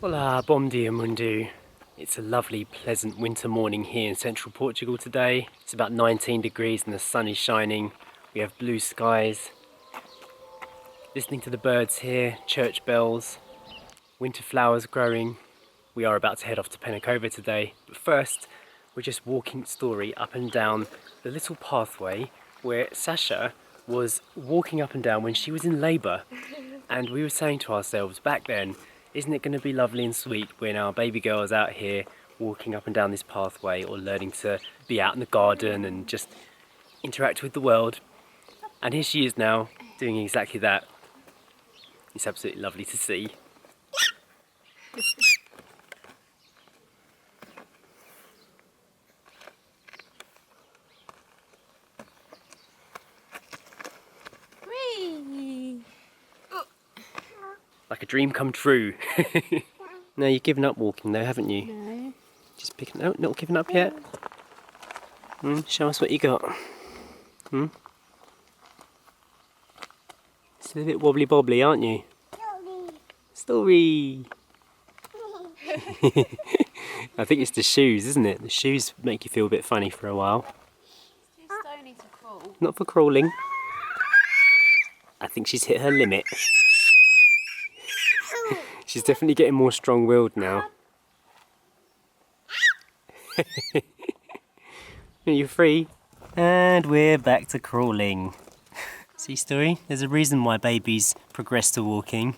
Hola, bom dia mundo. It's a lovely, pleasant winter morning here in central Portugal today. It's about 19 degrees and the sun is shining. We have blue skies. Listening to the birds here, church bells, winter flowers growing. We are about to head off to Penacova today. But first, we're just walking story up and down the little pathway where Sacha was walking up and down when she was in labour. And we were saying to ourselves back then, isn't it going to be lovely and sweet when our baby girl is out here walking up and down this pathway or learning to be out in the garden and just interact with the world. And here she is now doing exactly that. It's absolutely lovely to see. Like a dream come true. No, you've given up walking though, haven't you? No. Just picking out, not giving up yet? Show us what you got. Still a bit wobbly bobbly, aren't you? Story! I think it's the shoes, isn't it? The shoes make you feel a bit funny for a while. It's too stony to crawl. Not for crawling. I think she's hit her limit. She's definitely getting more strong-willed now. You're free. And we're back to crawling. See, Story? There's a reason why babies progress to walking.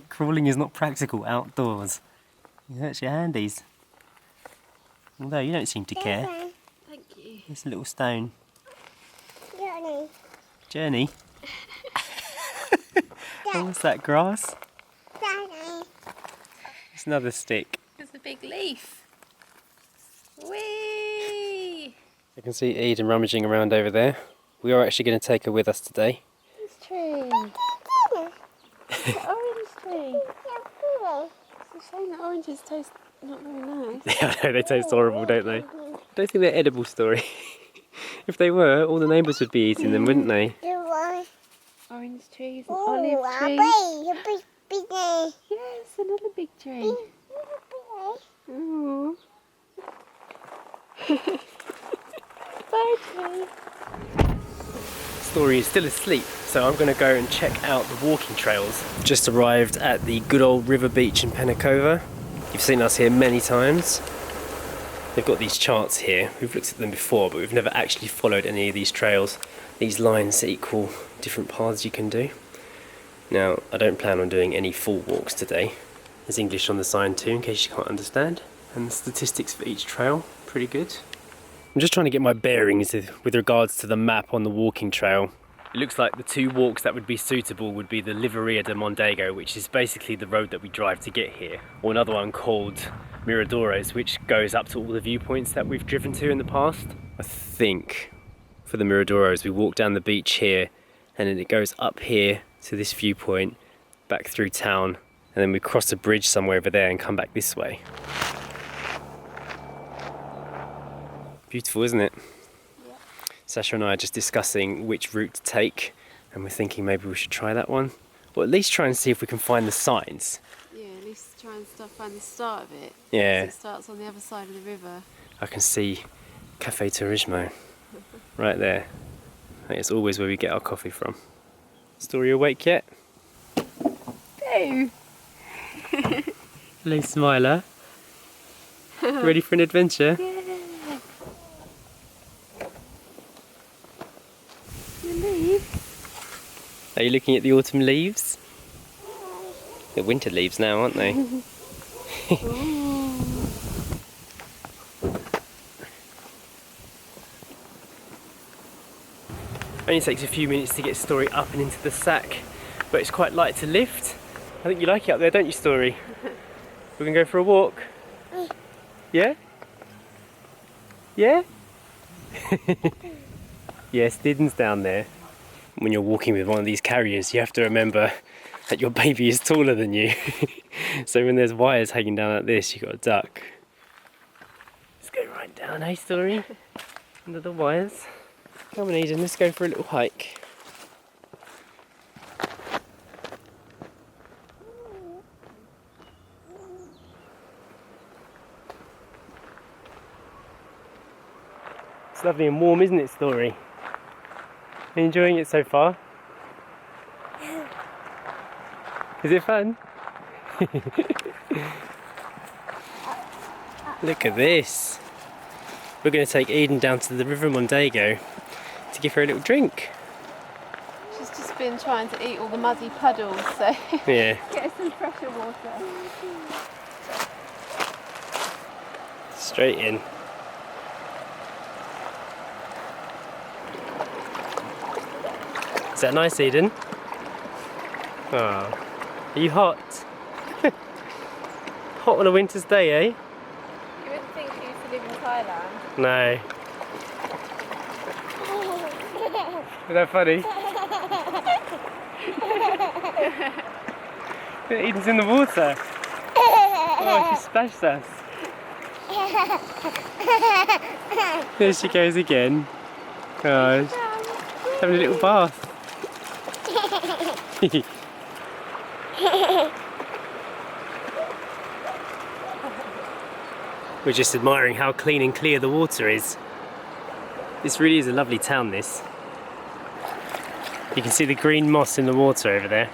Crawling is not practical outdoors. It hurts your handies. Although you don't seem to care. Thank you. It's a little stone. Journey. Journey? Oh, what's that, grass? Journey. It's another stick. It's a big leaf. Whee! I can see Eden rummaging around over there. We are actually going to take her with us today. This tree. The orange tree. It's a shame that oranges taste not very nice. Yeah, I know, they taste horrible, don't they? I don't think they're edible, Story. If they were, all the neighbours would be eating them, wouldn't they? Orange trees, an Oh, olive tree. big tree. Yes, another big tree. Ooh. Bye, tree. Story is still asleep, so I'm going to go and check out the walking trails. Just arrived at the good old river beach in Penacova. You've seen us here many times. They've got these charts here. We've looked at them before, but we've never actually followed any of these trails. These lines equal different paths you can do. Now, I don't plan on doing any full walks today. There's English on the sign too, in case you can't understand. And the statistics for each trail, pretty good. I'm just trying to get my bearings with regards to the map on the walking trail. It looks like the two walks that would be suitable would be the Liveria de Mondego, which is basically the road that we drive to get here, or another one called Miradores, which goes up to all the viewpoints that we've driven to in the past. I think for the Miradores we walk down the beach here, and then it goes up here to this viewpoint, back through town, and then we cross a bridge somewhere over there and come back this way. Beautiful, isn't it? Yeah. Sacha and I are just discussing which route to take, and we're thinking maybe we should try that one, or at least try and see if we can find the signs. Yeah, at least try and find the start of it. Yeah. It starts on the other side of the river. I can see Cafe Turismo right there. I think it's always where we get our coffee from. Story awake yet? Boo! Hello, Smiler. Ready for an adventure? Yeah. The leaves. Are you looking at the autumn leaves? They're winter leaves now, aren't they? Only takes a few minutes to get Story up and into the sack, but it's quite light to lift. I think you like it up there, don't you, Story? We're gonna go for a walk. Yeah? Yeah? Yes, Didden's down there. When you're walking with one of these carriers, you have to remember that your baby is taller than you. So when there's wires hanging down like this, you've got to duck. Let's go right down, hey, Story? Under the wires. Come on, Eden, let's go for a little hike. It's lovely and warm, isn't it, Story? Are you enjoying it so far? Is it fun? Look at this. We're going to take Eden down to the River Mondego to give her a little drink. She's just been trying to eat all the muddy puddles, so Yeah. get her some fresher water. Straight in. Is that nice, Eden? Oh. Are you hot? Hot on a winter's day, eh? You wouldn't think you used to live in Thailand. No. Is that funny? Eden's in the water. Oh, she splashed us. There she goes again. Oh, she's having a little bath. We're just admiring how clean and clear the water is. This really is a lovely town, this. You can see the green moss in the water over there.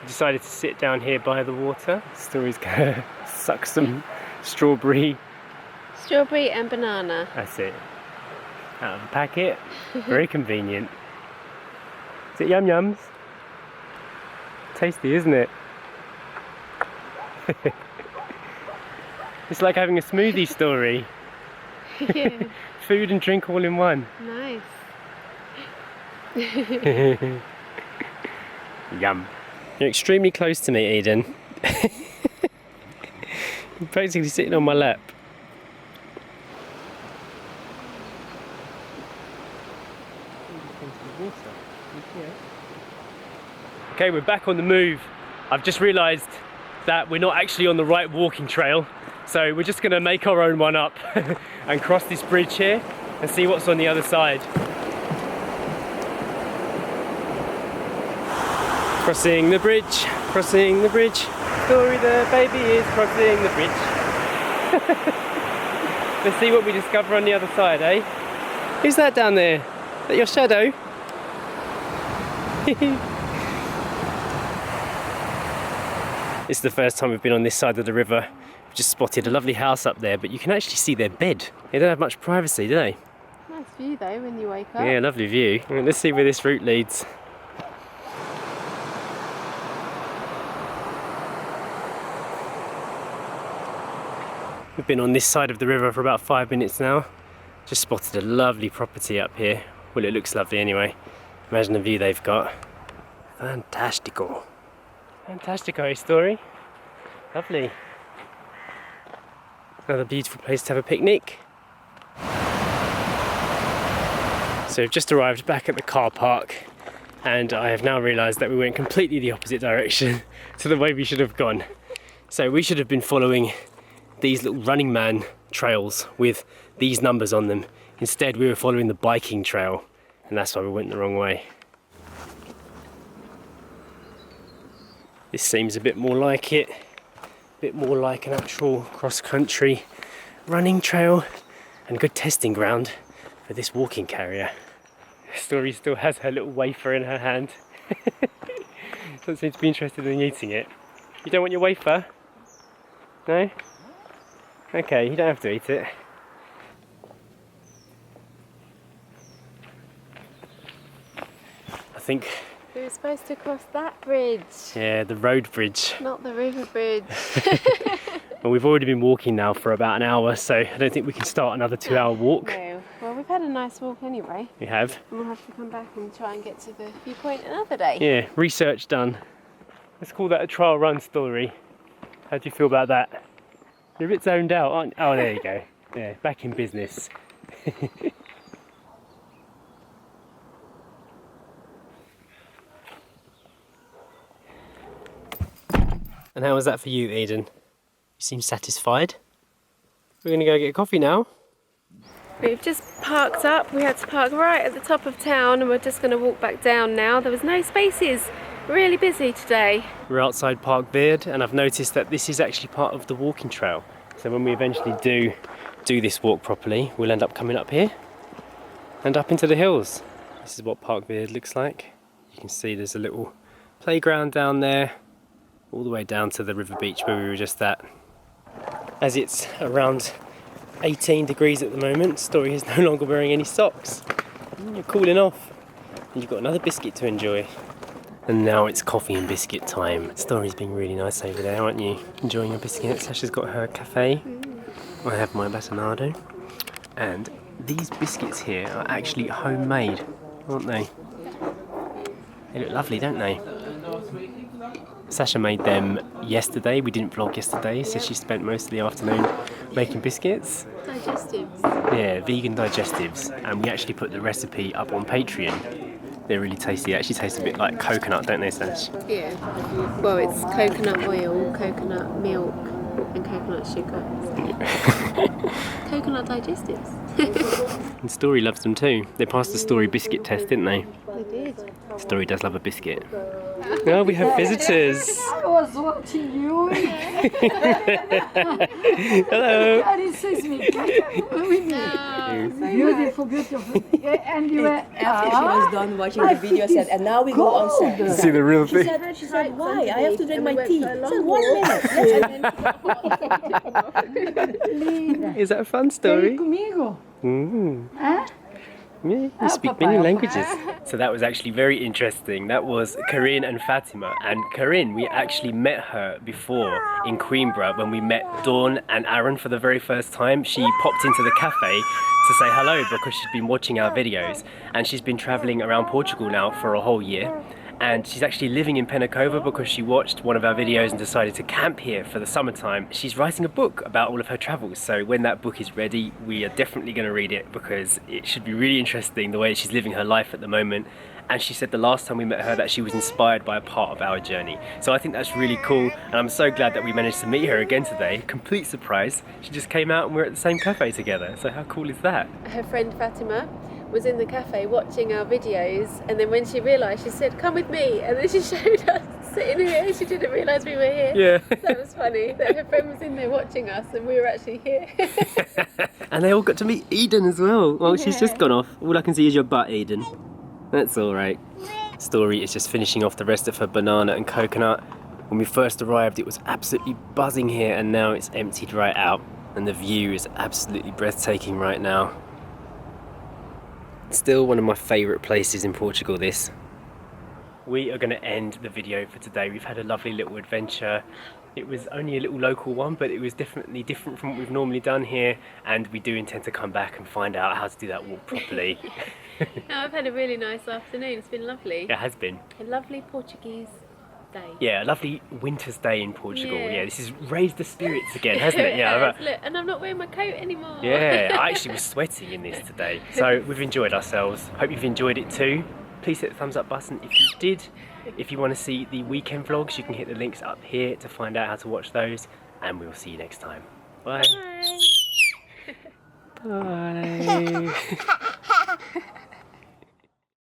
We decided to sit down here by the water. Story's gonna suck some strawberry. Strawberry and banana. That's it. Out of the packet. Very convenient. Is it yum yums? Tasty, isn't it? It's like having a smoothie, Story. Yeah. Food and drink all in one. Nice. Yum. You're extremely close to me, Eden. You're basically sitting on my lap. Okay, we're back on the move. I've just realised that we're not actually on the right walking trail, so we're just going to make our own one up and cross this bridge here and see what's on the other side. Crossing the bridge, crossing the bridge. Story, the baby is crossing the bridge. Let's see what we discover on the other side, eh? Who's that down there? Is that your shadow? This is the first time we've been on this side of the river. We've just spotted a lovely house up there, but you can actually see their bed. They don't have much privacy, do they? Nice view though when you wake up. Yeah, lovely view. Let's see where this route leads. We've been on this side of the river for about 5 minutes now. Just spotted a lovely property up here. Well, it looks lovely anyway. Imagine the view they've got. Fantastico. Fantastico, Story. Lovely. Another beautiful place to have a picnic. So we've just arrived back at the car park, and I have now realised that we went completely the opposite direction to the way we should have gone. So we should have been following these little Running Man trails with these numbers on them. Instead, we were following the biking trail, and that's why we went the wrong way. This seems a bit more like it, a bit more like an actual cross-country running trail and good testing ground for this walking carrier. Story still has her little wafer in her hand. Doesn't seem to be interested in eating it. You don't want your wafer? No? Okay, you don't have to eat it. I think... We were supposed to cross that bridge. Yeah, the road bridge. Not the river bridge. Well, we've already been walking now for about an hour, so I don't think we can start another 2-hour walk. No. Well, we've had a nice walk anyway. We have. And we'll have to come back and try and get to the viewpoint another day. Yeah, research done. Let's call that a trial run, Story. How do you feel about that? You're a bit zoned out, aren't you? Oh, there you go. Yeah, back in business. And how was that for you, Eden? You seem satisfied. We're going to go get coffee now. We've just parked up. We had to park right at the top of town and we're just going to walk back down now. There was no spaces. Really busy today. We're outside Park Beard, and I've noticed that this is actually part of the walking trail. So when we eventually do this walk properly, we'll end up coming up here and up into the hills. This is what Park Beard looks like. You can see there's a little playground down there, all the way down to the river beach where we were just at. As it's around 18 degrees at the moment, Story is no longer wearing any socks. You're cooling off, and you've got another biscuit to enjoy. And now it's coffee and biscuit time. Story's being really nice over there, aren't you? Enjoying your biscuit. Sasha's got her cafe. I have my batonado. And these biscuits here are actually homemade, aren't they? They look lovely, don't they? Sacha made them yesterday. We didn't vlog yesterday, so she spent most of the afternoon making biscuits. Digestives. Yeah, vegan digestives. And we actually put the recipe up on Patreon. They're really tasty. They actually taste a bit like coconut, don't they, Sash? Yeah. Well, it's coconut oil, coconut milk, and coconut sugar. Coconut digestives. And Story loves them too. They passed the Story biscuit test, didn't they? They did. Story does love a biscuit. Oh, we have visitors. I was watching you. Hello. And he says me, with me. Beautiful, beautiful. And you were. After she was done watching the video, I said, and now we go outside. See the real thing. She said, why? I have to drink my tea. I said, 1 minute. Is that a fun story? Comigo? Yeah, you speak many languages. So that was actually very interesting. That was Corinne and Fatima. And Corinne, we actually met her before in Coimbra when we met Dawn and Aaron for the very first time. She popped into the cafe to say hello because she'd been watching our videos, and she's been traveling around Portugal now for a whole year. And she's actually living in Penacova because she watched one of our videos and decided to camp here for the summertime. She's writing a book about all of her travels, so when that book is ready, we are definitely going to read it because it should be really interesting the way she's living her life at the moment. And she said the last time we met her that she was inspired by a part of our journey. So I think that's really cool, and I'm so glad that we managed to meet her again today. Complete surprise. She just came out and we're at the same cafe together, so how cool is that? Her friend Fatima was in the cafe watching our videos, and then when she realised, she said, come with me, and then she showed us sitting here. She didn't realise we were here. Yeah. So it was funny that her friend was in there watching us and we were actually here. And they all got to meet Eden as well. Well, she's just gone off. All I can see is your butt, Eden. That's all right. Story is just finishing off the rest of her banana and coconut. When we first arrived, it was absolutely buzzing here, and now it's emptied right out. And the view is absolutely breathtaking right now. Still one of my favourite places in Portugal, this. We are going to end the video for today. We've had a lovely little adventure. It was only a little local one, but it was definitely different from what we've normally done here, and we do intend to come back and find out how to do that walk properly. No, I've had a really nice afternoon. It's been lovely. It has been. A lovely Portuguese day. Yeah, a lovely winter's day in Portugal. Yeah. Yeah, this has raised the spirits again, hasn't it? It Yeah. has. Look, and I'm not wearing my coat anymore. Yeah, I actually was sweating in this today. So we've enjoyed ourselves. Hope you've enjoyed it too. Please hit the thumbs up button if you did. If you want to see the weekend vlogs, you can hit the links up here to find out how to watch those. And we'll see you next time. Bye. Bye. Bye.